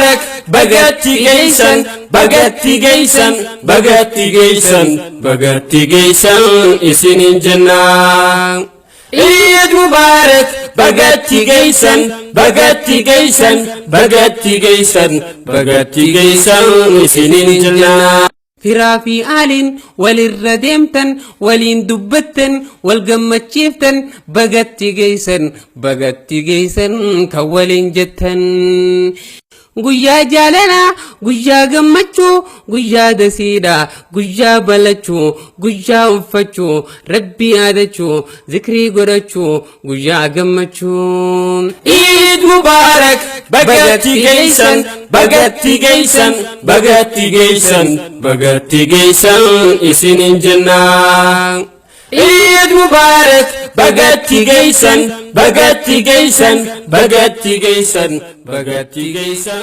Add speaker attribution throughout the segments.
Speaker 1: مبارك بقتي جيسن بقتي جيسن بقتي جيسن بقتي جيسن إسنين جنة عيد مبارك بقتي جيسن بقتي جيسن بقتي جيسن بقتي جيسن إسنين جنة
Speaker 2: فرافي آل وللرديمتن ولين دبتن والقمتشيفتن بقتي جيسن كولين جتن guyyaa jaalala guyyaa gammachuu guyyaa dasiidha guyyaa balachuu guyyaa uffachuu rabbii yaadachuu zikrii godhachuu guyyaa gammachuu
Speaker 1: Eid Mubarak bagatti geessan bagatti geessan bagatti geessan bagatti geessan isinin jannaa Eid Mubarak bagatti geessan bagatti geessan bagatti geessan bagatti geessan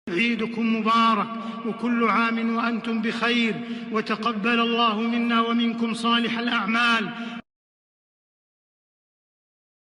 Speaker 3: عيدكم مبارك وكل عام وأنتم بخير وتقبل الله منا ومنكم صالح الأعمال